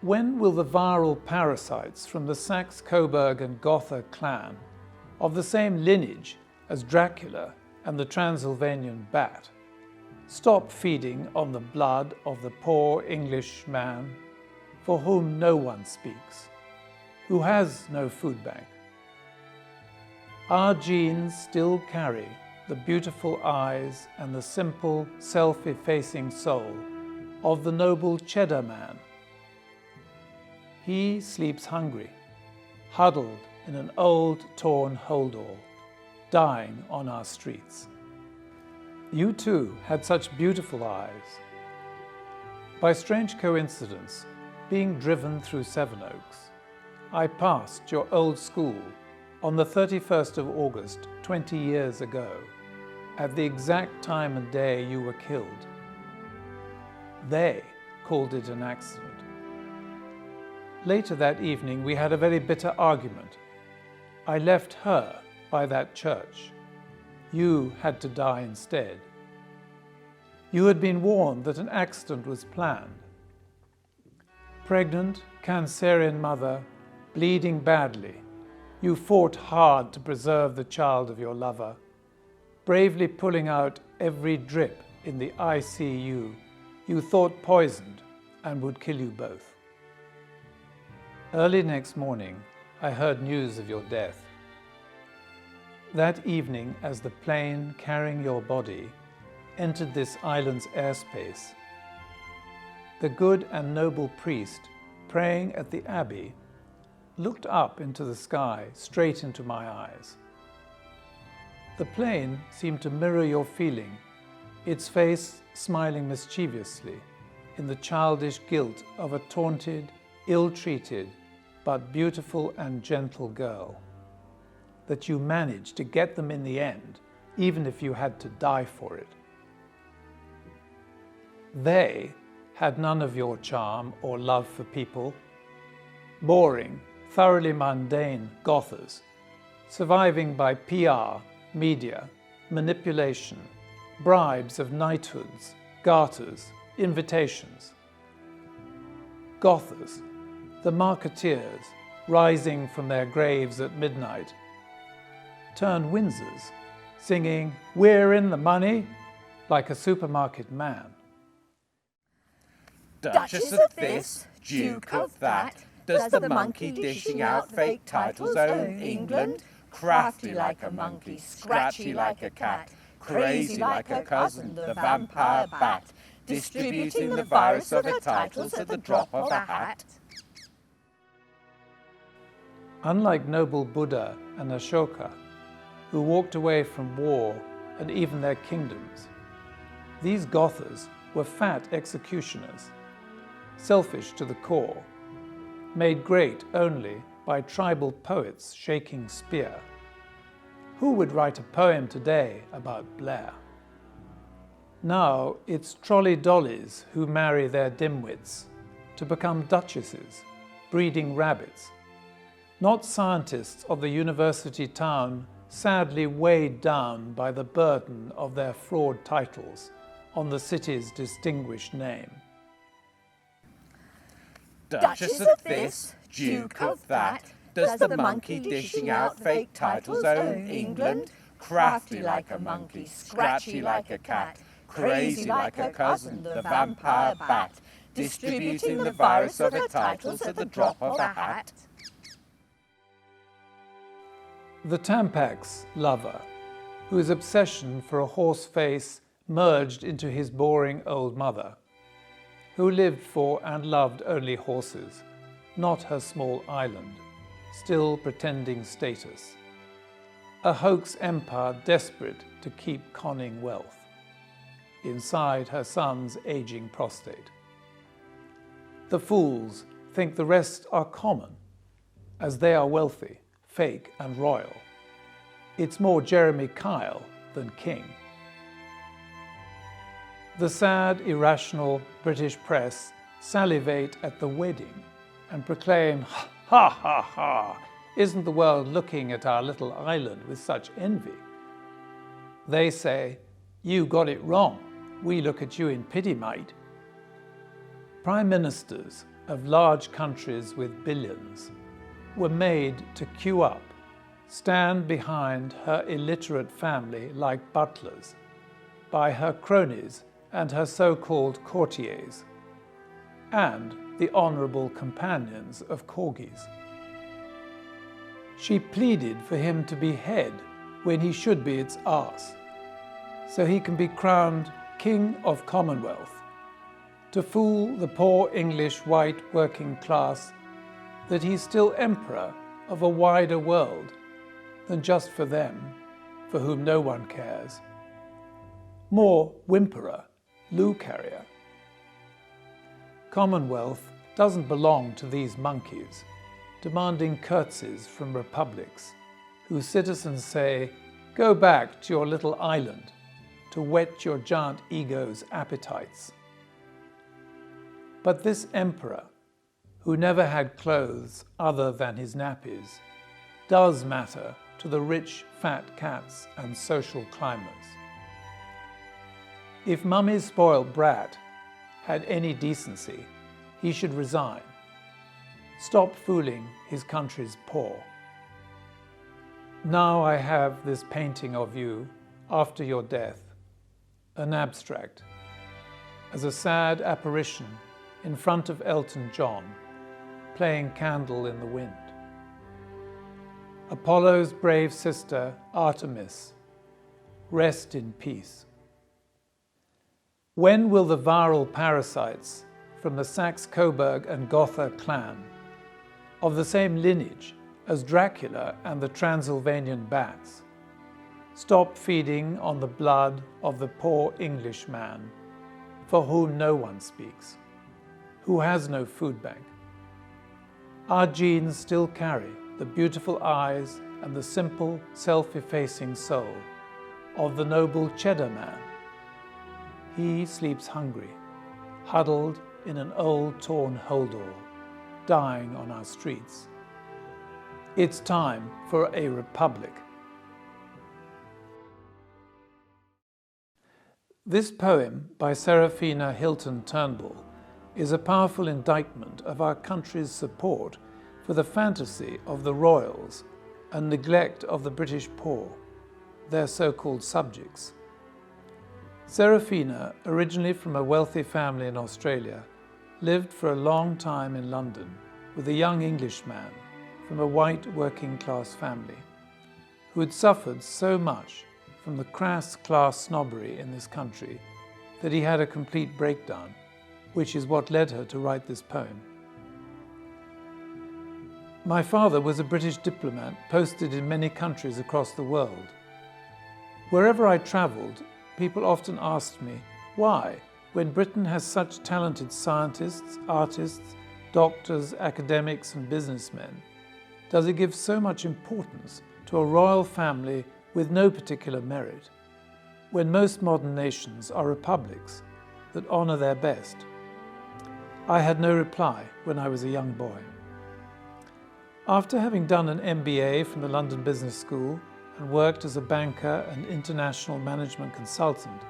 When will the viral parasites from the Saxe-Coburg and Gotha clan, of the same lineage as Dracula and the Transylvanian bat, stop feeding on the blood of the poor English man for whom no one speaks, who has no food bank? Our genes still carry the beautiful eyes and the simple, self-effacing soul of the noble Cheddar man. He sleeps hungry, huddled in an old, torn holdall, dying on our streets. You too had such beautiful eyes. By strange coincidence, being driven through Sevenoaks, I passed your old school on the 31st of August, 20 years ago, at the exact time and day you were killed. They called it an accident. Later that evening, we had a very bitter argument. I left her by that church. You had to die instead. You had been warned that an accident was planned. Pregnant, Cancerian mother, bleeding badly, you fought hard to preserve the child of your lover, bravely pulling out every drip in the ICU you thought poisoned and would kill you both. Early next morning, I heard news of your death. That evening, as the plane carrying your body entered this island's airspace, the good and noble priest praying at the abbey looked up into the sky, straight into my eyes. The plane seemed to mirror your feeling, its face smiling mischievously in the childish guilt of a taunted, ill-treated, but beautiful and gentle girl. That you managed to get them in the end, even if you had to die for it. They had none of your charm or love for people. Boring, thoroughly mundane Gothas, surviving by PR, media, manipulation, bribes of knighthoods, garters, invitations. Gothas, the marketeers rising from their graves at midnight, turned Windsors, singing, "We're in the money," like a supermarket man. Duchess of this, Duke of that, does the monkey dishing out fake titles own England? Crafty like a monkey, scratchy like a cat, crazy like her cousin, the vampire bat, distributing the virus of her titles at the drop of a hat. Unlike noble Buddha and Ashoka, who walked away from war and even their kingdoms, these Gothas were fat executioners, selfish to the core, made great only by tribal poets shaking spear. Who would write a poem today about Blair? Now it's trolley dollies who marry their dimwits to become duchesses, breeding rabbits, not scientists of the university town sadly weighed down by the burden of their fraud titles on the city's distinguished name. Duchess of this, Duke of that, does the monkey dishing out fake titles own England? Crafty like a monkey, scratchy like a cat, crazy like her cousin, the vampire bat, distributing the virus of her titles at the drop of a hat. The Tampax lover, whose obsession for a horse face merged into his boring old mother, who lived for and loved only horses, not her small island, still pretending status. A hoax empire desperate to keep conning wealth, inside her son's aging prostate. The fools think the rest are common, as they are wealthy, fake and royal. It's more Jeremy Kyle than King. The sad, irrational British press salivate at the wedding and proclaim, "Ha ha ha, isn't the world looking at our little island with such envy?" They say, "You got it wrong, we look at you in pity, mate." Prime ministers of large countries with billions were made to queue up, stand behind her illiterate family like butlers, by her cronies and her so-called courtiers, and the honourable companions of corgis. She pleaded for him to be head when he should be its arse, so he can be crowned King of Commonwealth, to fool the poor English white working class that he's still emperor of a wider world than just for them, for whom no one cares. More whimperer, loo carrier. Commonwealth doesn't belong to these monkeys, demanding curtsies from republics, whose citizens say, "Go back to your little island to whet your giant ego's appetites." But this emperor, who never had clothes other than his nappies, does matter to the rich fat cats and social climbers. If Mummy's spoiled brat had any decency, he should resign. Stop fooling his country's poor. Now I have this painting of you after your death, an abstract, as a sad apparition in front of Elton John, playing Candle in the Wind. Apollo's brave sister, Artemis, rest in peace. When will the viral parasites from the Saxe-Coburg and Gotha clan, of the same lineage as Dracula and the Transylvanian bats, stop feeding on the blood of the poor Englishman, for whom no one speaks, who has no food bank? Our genes still carry the beautiful eyes and the simple, self-effacing soul of the noble Cheddar Man. He sleeps hungry, huddled in an old torn holdall, dying on our streets. It's time for a republic. This poem by Seraphina Hilton Turnbull is a powerful indictment of our country's support for the fantasy of the royals and neglect of the British poor, their so-called subjects. Seraphina, originally from a wealthy family in Australia, lived for a long time in London with a young Englishman from a white working-class family who had suffered so much from the crass class snobbery in this country that he had a complete breakdown, which is what led her to write this poem. My father was a British diplomat posted in many countries across the world. Wherever I travelled, people often asked me, why, when Britain has such talented scientists, artists, doctors, academics and businessmen, does it give so much importance to a royal family with no particular merit, when most modern nations are republics that honour their best? I had no reply when I was a young boy. After having done an MBA from the London Business School and worked as a banker and international management consultant,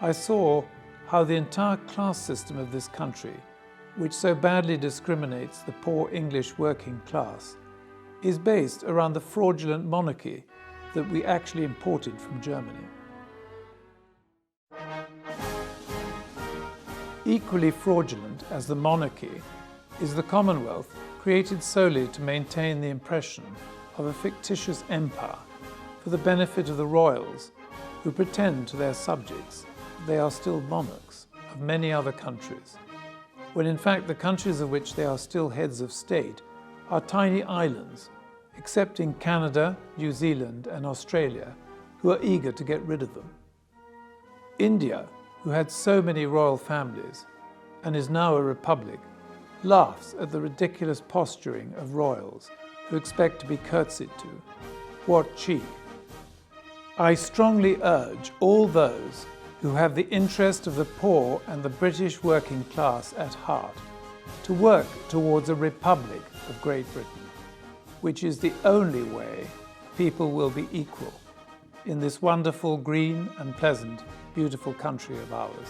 I saw how the entire class system of this country, which so badly discriminates the poor English working class, is based around the fraudulent monarchy that we actually imported from Germany. Equally fraudulent as the monarchy is the Commonwealth, created solely to maintain the impression of a fictitious empire for the benefit of the royals, who pretend to their subjects they are still monarchs of many other countries, when in fact the countries of which they are still heads of state are tiny islands, except in Canada, New Zealand and Australia, who are eager to get rid of them. India, who had so many royal families and is now a republic, laughs at the ridiculous posturing of royals who expect to be curtsied to. What cheek! I strongly urge all those who have the interest of the poor and the British working class at heart to work towards a republic of Great Britain, which is the only way people will be equal in this wonderful, green and pleasant, beautiful country of ours.